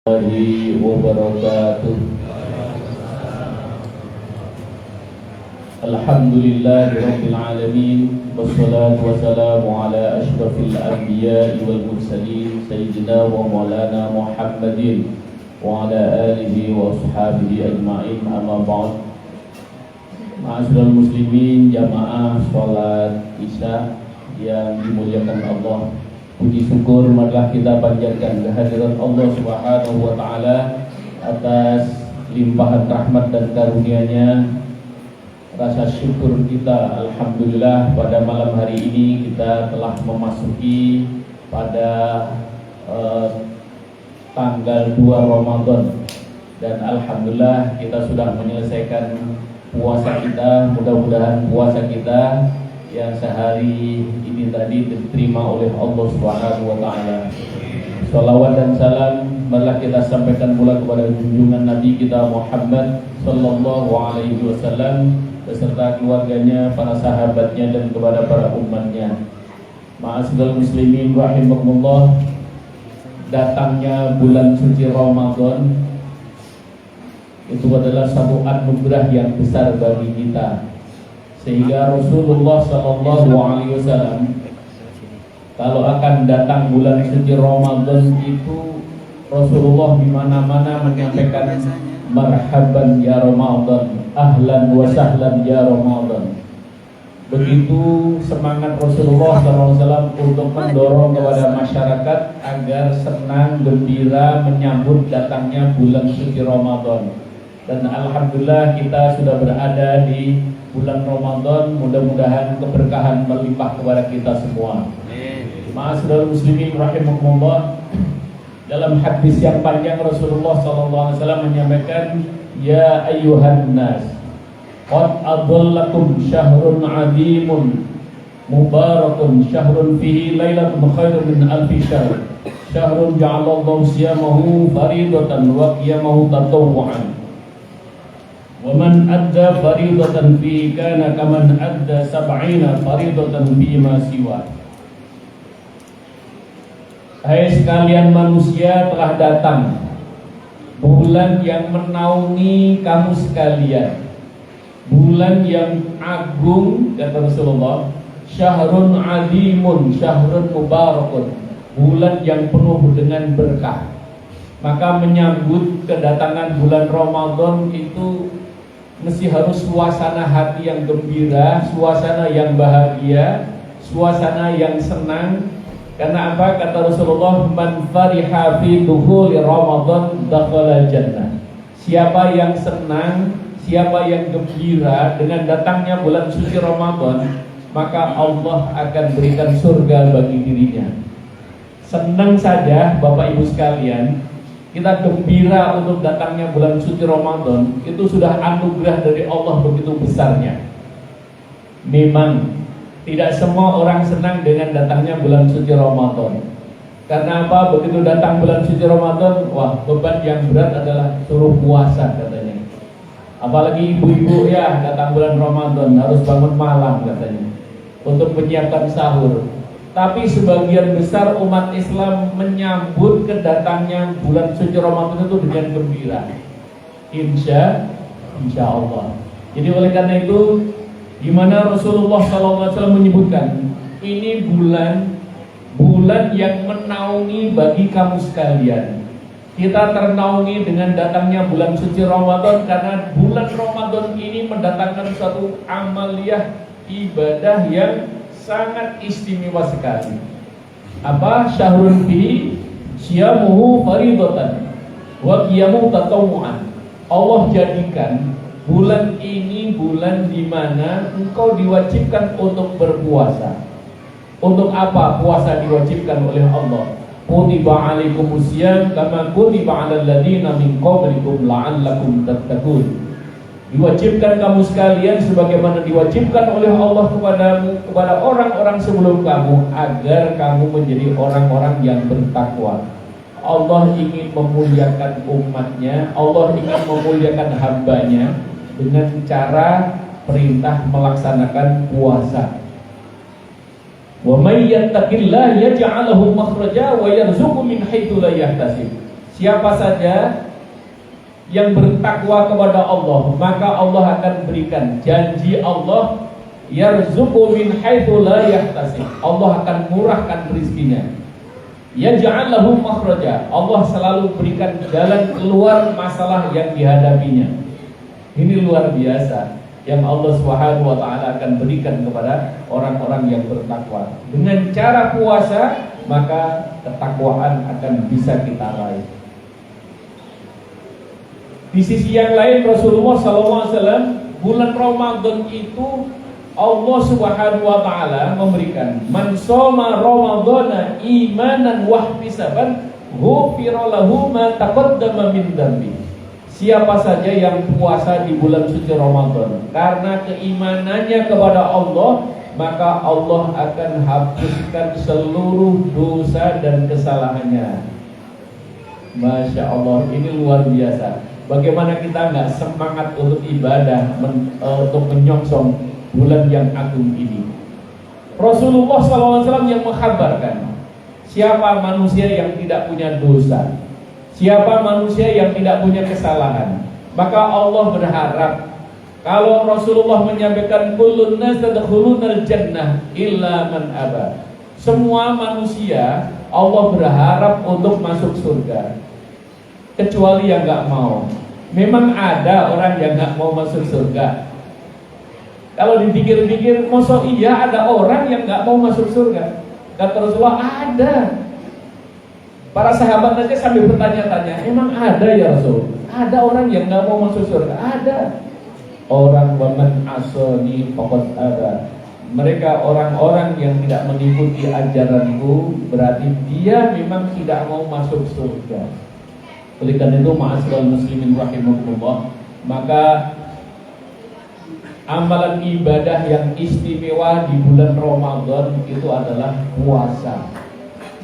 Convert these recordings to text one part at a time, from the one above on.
Warahmatullahi wabarakatuh. Alhamdulillahirabbil alamin wassalatu wassalamu ala asyrafil anbiya'i wal mursalin sayyidina wa maulana Muhammadin wa ala alihi wa ashabihi ajma'in, amma ba'd. Ma'asyiral muslimin, jamaah salat Isya yang dimuliakan Allah, puji syukur marilah kita panjatkan kehadiran Allah Subhanahu wa taala atas limpahan rahmat dan karunia-Nya. Rasa syukur kita, alhamdulillah, pada malam hari ini kita telah memasuki pada tanggal 2 Ramadan, dan alhamdulillah kita sudah menyelesaikan puasa kita. Mudah-mudahan puasa kita yang sehari ini tadi diterima oleh Allah Subhanahu wa taala. Shalawat dan salam marilah kita sampaikan pula kepada junjungan Nabi kita Muhammad sallallahu alaihi wasallam beserta keluarganya, para sahabatnya, dan kepada para umatnya. Ma'asyiral muslimin rahimakumullah, datangnya bulan suci Ramadan itu adalah satu anugerah yang besar bagi kita, sehingga Rasulullah sallallahu alaihi wasallam kalau akan datang bulan suci Ramadan itu Rasulullah di mana-mana menyampaikan marhaban ya Ramadan, ahlan wa sahlan ya Ramadan. Begitu semangat Rasulullah sallallahu alaihi wasallam untuk mendorong kepada masyarakat agar senang gembira menyambut datangnya bulan suci Ramadan. Dan alhamdulillah kita sudah berada di bulan Ramadan, mudah-mudahan keberkahan melimpah kepada kita semua. Ma'asyiral muslimin rahimakumullah, dalam hadis yang panjang Rasulullah SAW menyampaikan, ya ayyuhan nas, qad adhallakum syahrun azimun mubarakun syahrun fihi lailatun khairun min alfi syahr, syahrun ja'alallahu siyamahu faridatan wa qiyamahu tatawwu'an. وَمَنْ أَدَّى فَرِيضَةً فِيهِ كَانَ كَمَنْ أَدَّى 70 فَرِيضَةً فِيمَا سِوَاهُ. Hai sekalian manusia, telah datang bulan yang menaungi kamu sekalian, bulan yang agung, kata Rasulullah, syahrun azimun syahrun mubarakun, bulan yang penuh dengan berkah. Maka menyambut kedatangan bulan Ramadan itu mesti harus suasana hati yang gembira, suasana yang bahagia, suasana yang senang. Karena apa? Kata Rasulullah, man fariha fi dukhuli Ramadan dakhala jannah. Siapa yang senang, siapa yang gembira dengan datangnya bulan suci Ramadan, maka Allah akan berikan surga bagi dirinya. Senang saja Bapak Ibu sekalian, kita gembira untuk datangnya bulan suci Ramadan, itu sudah anugerah dari Allah begitu besarnya. Memang tidak semua orang senang dengan datangnya bulan suci Ramadan. Karena apa? Begitu datang bulan suci Ramadan, wah, beban yang berat adalah suruh puasa katanya. Apalagi ibu-ibu, ya, datang bulan Ramadan harus bangun malam katanya untuk menyiapkan sahur. Tapi sebagian besar umat Islam menyambut kedatangnya bulan suci Ramadan itu dengan gembira, insya Allah. Jadi oleh karena itu, di mana Rasulullah SAW menyebutkan ini bulan yang menaungi bagi kamu sekalian. Kita ternaungi dengan datangnya bulan suci Ramadan karena bulan Ramadan ini mendatangkan suatu amaliyah ibadah yang sangat istimewa sekali. Apa? Syahrun fi syamuhu faridatan wa qiyamuhu tatawwu'an. Allah jadikan bulan ini bulan di mana engkau diwajibkan untuk berpuasa. Untuk apa puasa diwajibkan oleh Allah? Kutiba alaikumusiyam kama kutiba 'alal ladzina min qablikum la'allakum tattaqun. Diwajibkan kamu sekalian sebagaimana diwajibkan oleh Allah kepadamu, kepada orang-orang sebelum kamu, agar kamu menjadi orang-orang yang bertakwa. Allah ingin memuliakan umatnya, Allah ingin memuliakan hambanya dengan cara perintah melaksanakan puasa. Wa may yattaqillaha yaj'al lahu makhraja wa yarzuqhu min haitsu la yahtasib. Siapa saja yang bertakwa kepada Allah, maka Allah akan berikan. Janji Allah, yarzuqu min haitsu la yahtasib. Allah akan murahkan rezekinya. Yaj'al lahu makhraja. Allah selalu berikan jalan keluar masalah yang dihadapinya. Ini luar biasa yang Allah Subhanahu wa taala akan berikan kepada orang-orang yang bertakwa. Dengan cara puasa, maka ketakwaan akan bisa kita raih. Di sisi yang lain, Rasulullah SAW, bulan Ramadan itu Allah Subhanahu wa taala memberikan, man shoma ramadhana imanan wa ihtisaban ghufira lahu ma taqaddama min dzambi. Siapa saja yang puasa di bulan suci Ramadan karena keimanannya kepada Allah, maka Allah akan hapuskan seluruh dosa dan kesalahannya. Masya Allah, ini luar biasa. Bagaimana kita nggak semangat untuk ibadah, untuk menyongsong bulan yang agung ini. Rasulullah SAW yang menghabarkan, siapa manusia yang tidak punya dosa, siapa manusia yang tidak punya kesalahan, maka Allah berharap, kalau Rasulullah menyampaikan kullun nas tadkhulunal jannah illa man aba, semua manusia Allah berharap untuk masuk surga kecuali yang nggak mau. Memang ada orang yang nggak mau masuk surga. Kalau dipikir-pikir, masa iya ada orang yang nggak mau masuk surga? Kata Rasulullah, ada. Para sahabat aja sambil bertanya-tanya, emang ada ya Rasul? Ada orang yang nggak mau masuk surga? Ada. Orang waman asoni faqad ada. Mereka orang-orang yang tidak mengikuti ajaranku, berarti dia memang tidak mau masuk surga. Oleh karena itu, ma'asyiral muslimin rahimakumullah, maka amalan ibadah yang istimewa di bulan Ramadan itu adalah puasa.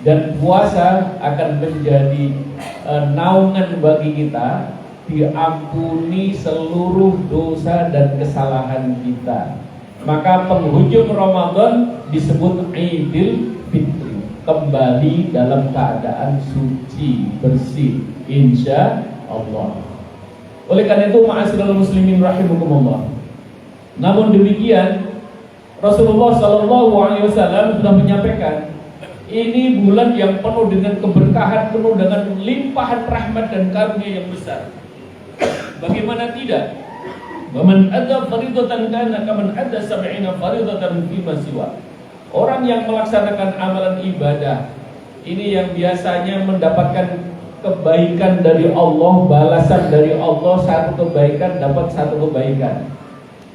Dan puasa akan menjadi naungan bagi kita, diampuni seluruh dosa dan kesalahan kita. Maka penghujung Ramadan disebut Idul Fitri, kembali dalam keadaan suci, bersih, insya Allah. Oleh karena itu, ma'asyiral muslimin rahimakumullah, namun demikian, Rasulullah SAW sudah menyampaikan, ini bulan yang penuh dengan keberkahan, penuh dengan limpahan rahmat dan karunia yang besar. Bagaimana tidak? Waman adza faridatan kana kaman adza 70 faridatan fi ma siwa. Orang yang melaksanakan amalan ibadah ini yang biasanya mendapatkan kebaikan dari Allah, balasan dari Allah, satu kebaikan dapat satu kebaikan.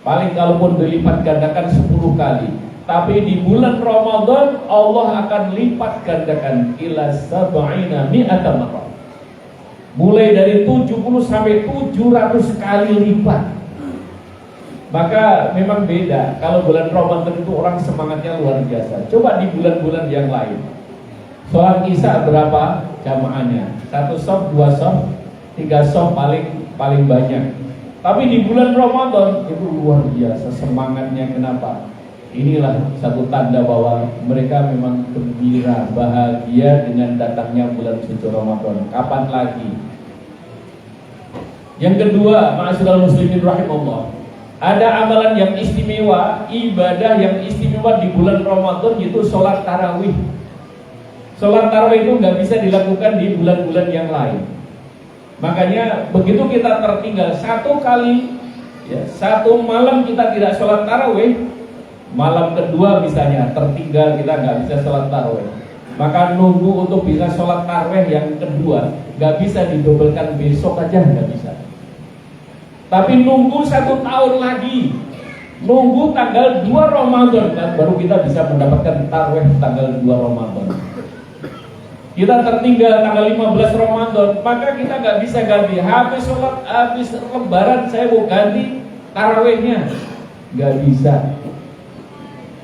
Paling kalaupun dilipat gandakan 10 kali. Tapi di bulan Ramadan Allah akan lipat gandakan ila 70 mi'ata marrah. Mulai dari 70 sampai 700 kali lipat. Maka memang beda. Kalau bulan Ramadan itu orang semangatnya luar biasa. Coba di bulan-bulan yang lain. Sholat Isya berapa jamaahnya? 1 shaf, 2 shaf, 3 shaf paling banyak. Tapi di bulan Ramadan itu luar biasa semangatnya. Kenapa? Inilah satu tanda bahwa mereka memang gembira, bahagia dengan datangnya bulan suci Ramadan. Kapan lagi? Yang kedua, ma'asyiral muslimin rahimahullah, ada amalan yang istimewa, ibadah yang istimewa di bulan Ramadan, yaitu sholat tarawih. Sholat tarawih itu nggak bisa dilakukan di bulan-bulan yang lain. Makanya begitu kita tertinggal satu kali, ya, satu malam kita tidak sholat tarawih, malam kedua misalnya tertinggal kita nggak bisa sholat tarawih, maka nunggu untuk bisa sholat tarawih yang kedua nggak bisa didobelkan besok aja, nggak bisa. Tapi nunggu 1 tahun lagi, nunggu tanggal 2 Ramadan kan, baru kita bisa mendapatkan tarawih tanggal 2 Ramadan. Kita tertinggal tanggal 15 Ramadan, maka kita nggak bisa ganti. Habis sholat, habis lebaran saya mau ganti tarawihnya, nggak bisa.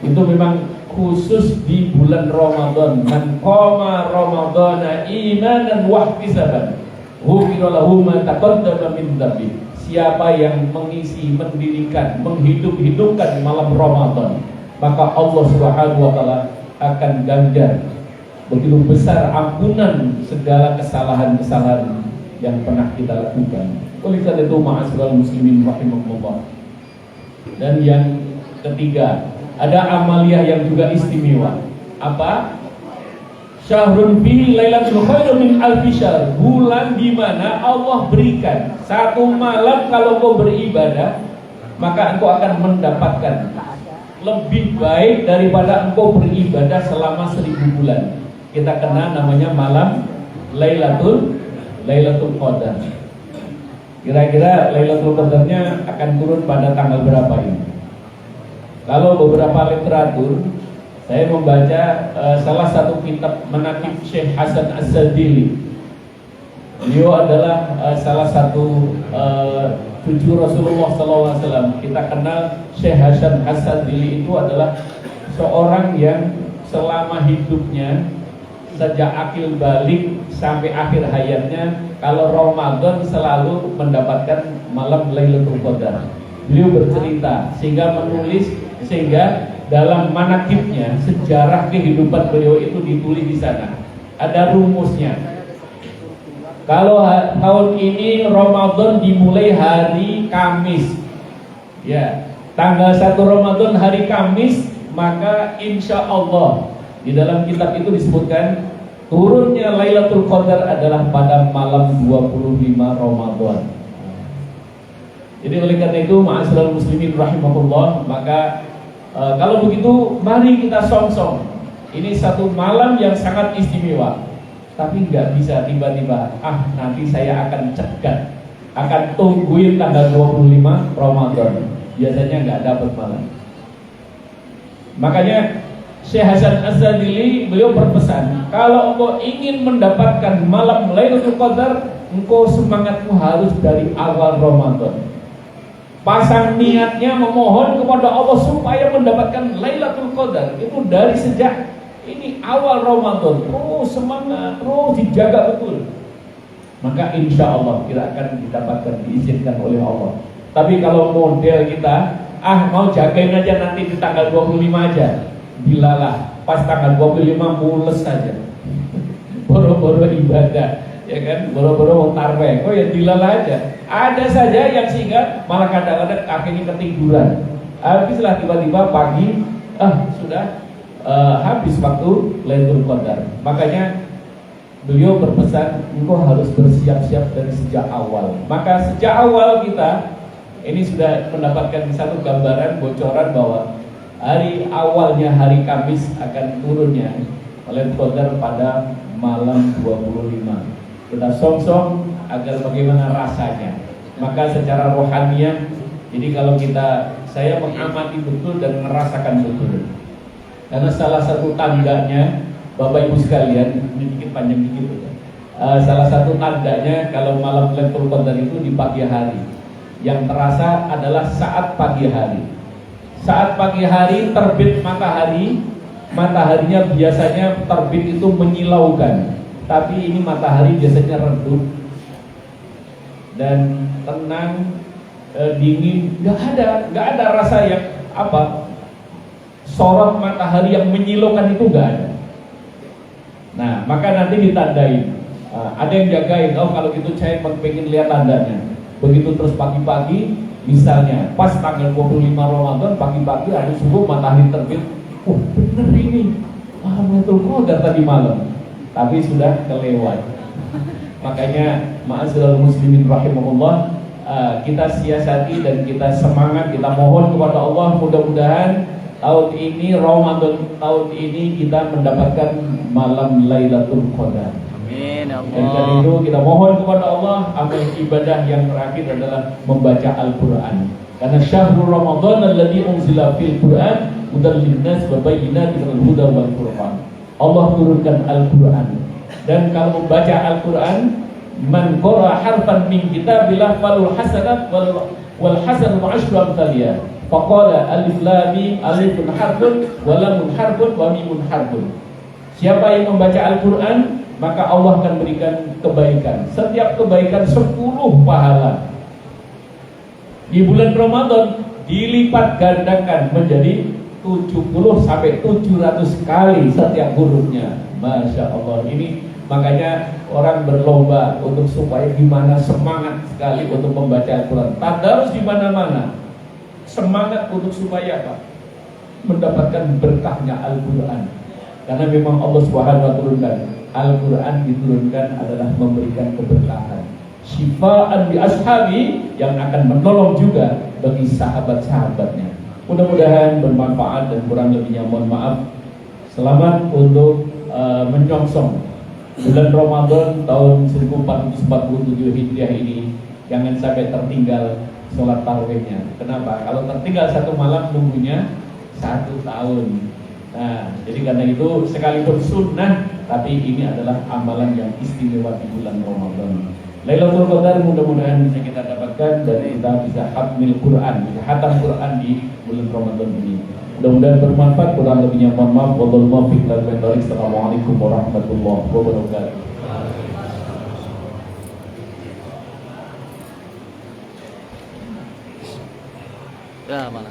Itu memang khusus di bulan Ramadan. Man qama Ramadana imanan wa ihtisaban ghufira lahu ma taqaddama min dzambi. Siapa yang mengisi, mendirikan, menghidup-hidupkan malam Ramadan, maka Allah Subhanahu wa taala akan ganjar begitu besar ampunan segala kesalahan-kesalahan yang pernah kita lakukan. Oleh karena itu, ma'asyiral muslimin rahimakumullah. Dan yang ketiga, ada amaliyah yang juga istimewa. Apa? Syahrun fi lailatul khairun min alfi syahr. Bulan di mana Allah berikan satu malam kalau kau beribadah, maka engkau akan mendapatkan lebih baik daripada engkau beribadah selama 1000 bulan. Kita kenal namanya malam Lailatul Qadar. Kira-kira Lailatul Qadarnya akan turun pada tanggal berapa ini? Kalau beberapa literatur, saya membaca salah satu kitab Manaqib Syekh Hasan Az-Zadili. Beliau adalah salah satu cucu Rasulullah SAW. Kita kenal Syekh Hasan Az-Zadili itu adalah seorang yang selama hidupnya, sejak akil balik sampai akhir hayatnya, kalau Ramadan selalu mendapatkan malam Lailatul Qadar. Beliau bercerita sehingga menulis, sehingga dalam manaqibnya sejarah kehidupan beliau itu ditulis di sana. Ada rumusnya. Kalau tahun ini Ramadan dimulai hari Kamis, ya, tanggal 1 Ramadan hari Kamis, maka insya Allah di dalam kitab itu disebutkan turunnya Lailatul Qadar adalah pada malam 25 Ramadan. Jadi oleh karena itu, ma'asyiral muslimin rahimahullah, maka kalau begitu mari kita song-song. Ini satu malam yang sangat istimewa. Tapi nggak bisa tiba-tiba, nanti saya akan cegat, akan tungguin tanggal 25 Ramadan. Biasanya nggak dapat malam. Makanya Syekh Hasan Az-Zadili beliau berpesan, kalau engkau ingin mendapatkan malam Lailatul Qadar, engkau semangatmu harus dari awal Ramadan. Pasang niatnya memohon kepada Allah supaya mendapatkan Lailatul Qadar itu dari sejak ini awal Ramadan. Terus semangat, terus dijaga betul. Maka insya Allah kita akan didapatkan, diizinkan oleh Allah. Tapi kalau model kita, mau jagain aja nanti di tanggal 25 aja, bilalah pas tanggal 25 mules saja. Boro-boro ibadah, ya kan, boro-boro tarweh, ya dilalah aja. Ada saja yang sehingga malah kadang-kadang akhirnya ketiduran. Habislah tiba-tiba pagi, sudah habis waktu Lailatul Qadar. Makanya beliau berpesan, engkau harus bersiap-siap dari sejak awal. Maka sejak awal kita ini sudah mendapatkan satu gambaran, bocoran bahwa hari awalnya hari Kamis akan turunnya Lailatul Qadar pada malam 25. Kita song-song agar bagaimana rasanya. Maka secara rohaniah, jadi kalau saya mengamati betul dan merasakan betul. Karena salah satu tandanya, Bapak Ibu sekalian, ini dikit panjang dikit ya. Salah satu tandanya kalau malam Lailatul Qadar itu di pagi hari. Yang terasa adalah saat pagi hari. Saat pagi hari terbit matahari, mataharinya biasanya terbit itu menyilaukan. Tapi ini matahari biasanya redup dan tenang, dingin, nggak ada rasa yang sorot matahari yang menyilaukan itu nggak ada. Nah, maka nanti ditandain. Ada yang jagain. Kalau gitu saya pengen lihat tandanya. Begitu terus pagi-pagi, misalnya pas tanggal 25 Ramadan pagi-pagi ada subuh matahari terbit. Bener ini. Lailatul Qadar tadi malam. Tapi sudah kelewat. Makanya ma'asyiral muslimin rahimahullah, kita siasati dan kita semangat, kita mohon kepada Allah mudah-mudahan tahun ini Ramadan tahun ini kita mendapatkan malam Lailatul Qadar. Amin. Dan dari itu kita mohon kepada Allah, amal ibadah yang terakhir adalah membaca Al-Qur'an. Karena syahrul Ramadan alladzi unzila fil Qur'an hudan linnas wa bayyinatin minal huda wal furqan. Allah turunkan Al-Qur'an. Dan kalau membaca Al-Qur'an, man qara harfan min kitabillah falul hasanat wal hasanatu asyru amsaliyah. Faqala alif lam mim alifun harfun wa lamun harfun wa mimun harfun. Siapa yang membaca Al-Qur'an, maka Allah akan berikan kebaikan. Setiap kebaikan 10 pahala. Di bulan Ramadan dilipat gandakan menjadi 70 sampai 700 kali setiap hurufnya. Masya Allah. Ini makanya orang berlomba untuk supaya gimana semangat sekali untuk membaca Al-Quran. Tadarus di mana-mana. Semangat untuk supaya apa? Mendapatkan berkahnya Al-Quran. Karena memang Allah Subhanahu wa turunkan Al-Quran diturunkan adalah memberikan keberkahan. Syifaan bi ashabi, yang akan menolong juga bagi sahabat-sahabatnya. Mudah-mudahan bermanfaat dan kurang lebihnya mohon maaf. Selamat untuk menyongsong bulan Ramadan tahun 1447 Hijriah ini. Jangan sampai tertinggal sholat tarawihnya. Kenapa? Kalau tertinggal satu malam nunggunya 1 tahun. Nah, jadi karena itu sekalipun sunnah, tapi ini adalah amalan yang istimewa di bulan Ramadan. Lailatul Qadar mudah-mudahan bisa kita dapatkan dan kita bisa khatmil Quran, bisa khatam Quran di bulan Ramadan ini. Mudah-mudahan bermanfaat, kurang lebihnya mohon maaf. Wabillahi taufiq. Assalamualaikum warahmatullahi wabarakatuh. Ya, mana?